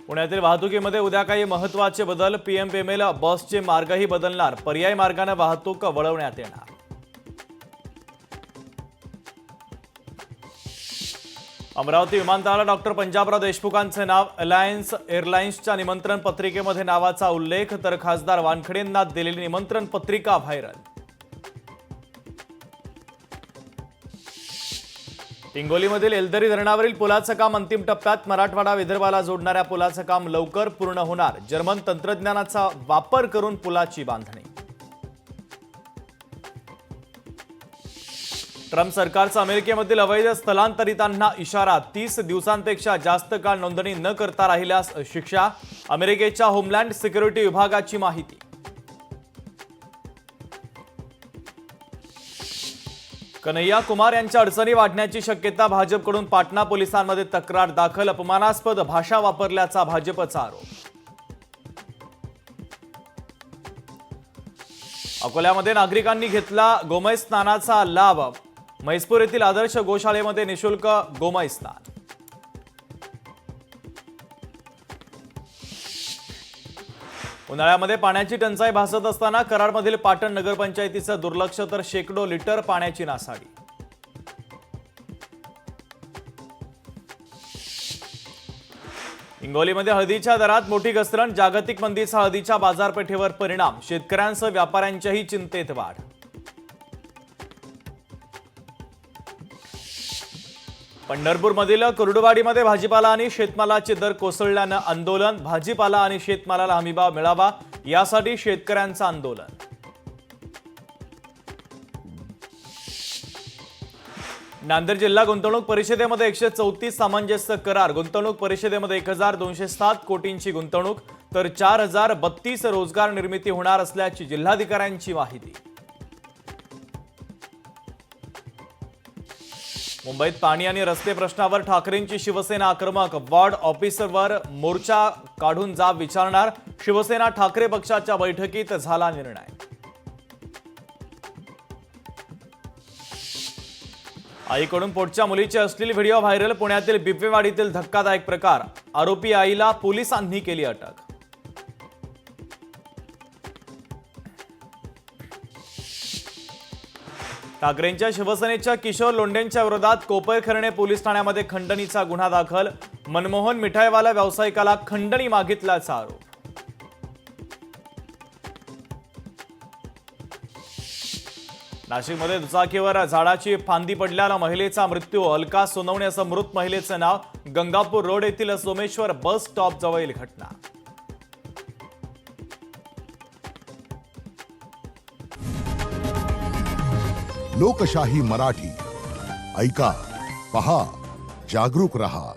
पुण्यातील वाहतुकीमध्ये उद्या काही महत्त्वाचे बदल. पीएमपीएमएल बसचे मार्गही बदलणार. पर्यायी मार्गाने वाहतूक वळवण्यात येणार. अमरावती विमानतळाला डॉक्टर पंजाबराव देशमुखांचे नाव. अलायन्स एअरलाइन्सच्या निमंत्रण पत्रिकेमध्ये नावाचा उल्लेख, तर खासदार वानखेडेंना दिलेली निमंत्रण पत्रिका व्हायरल. हिंगोलीमधील एलदरी धरणावरील पुलाचं काम अंतिम टप्प्यात. मराठवाडा विदर्भाला जोडणाऱ्या पुलाचं काम लवकर पूर्ण होणार. जर्मन तंत्रज्ञानाचा वापर करून पुलाची बांधणी. ट्रम्प सरकारचा अमेरिकेमधील अवैध स्थलांतरितांना इशारा. 30 दिवसांपेक्षा जास्त काळ नोंदणी न करता राहिल्यास शिक्षा. अमेरिकेच्या होमलँड सिक्युरिटी विभागाची माहिती. कन्हैया कुमार यांच्या अडचणी वाढण्याची शक्यता. भाजपकडून पाटणा पोलिसांमध्ये तक्रार दाखल. अपमानास्पद भाषा वापरल्याचा भाजपचा आरोप. अकोल्यामध्ये नागरिकांनी घेतला गोमय स्नानाचा लाभ. म्हैसपूर येथील आदर्श गोशाळेमध्ये निशुल्क गोमय स्नान. उन्हाळ्यामध्ये पाण्याची टंचाई भासत असताना कराडमधील पाटण नगरपंचायतीचं दुर्लक्ष, तर शेकडो लिटर पाण्याची नासाडी. हिंगोलीमध्ये हळदीच्या दरात मोठी घसरण. जागतिक मंदीचा हळदीच्या बाजारपेठेवर परिणाम. शेतकऱ्यांसह व्यापाऱ्यांच्याही चिंतेत वाढ. पंढरपूरमधील कुर्डुवाडीमध्ये भाजीपाला आणि शेतमालाचे दर कोसळल्यानं आंदोलन. भाजीपाला आणि शेतमालाला हमीभाव मिळावा यासाठी शेतकऱ्यांचं आंदोलन. नांदेड जिल्हा गुंतवणूक परिषदेमध्ये 134 सामंजस्य करार. गुंतवणूक परिषदेमध्ये 1207 कोटींची गुंतवणूक, तर 4032 रोजगार निर्मिती होणार असल्याची जिल्हाधिकाऱ्यांची माहिती. मुंबईत पाणी आणि रस्ते प्रश्नावर ठाकरेंची शिवसेना आक्रमक. वॉर्ड ऑफिसरवर मोर्चा काढून जाब विचारणार. शिवसेना ठाकरे पक्षाच्या बैठकीत झाला निर्णय. आईकडून पोटच्या मुलीचे अश्लील व्हिडिओ व्हायरल. पुण्यातील बिबवेवाडीतील धक्कादायक प्रकार. आरोपी आईला पोलिसांनी केली अटक. ठाकरेंच्या शिवसेनेच्या किशोर लोंढेंच्या विरोधात कोपरखैरणे पोलीस ठाण्यामध्ये खंडणीचा गुन्हा दाखल. मनमोहन मिठाईवाला व्यावसायिकाला खंडणी मागितल्याचा आरोप. नाशिकमध्ये दुचाकीवर झाडाची फांदी पडल्यानं महिलेचा मृत्यू. अलका सोनवणे असं मृत महिलेचं नाव. गंगापूर रोड येथील सोमेश्वर बस स्टॉप जवळील घटना. लोकशाही मराठी ऐका, पहा, जागरूक रहा.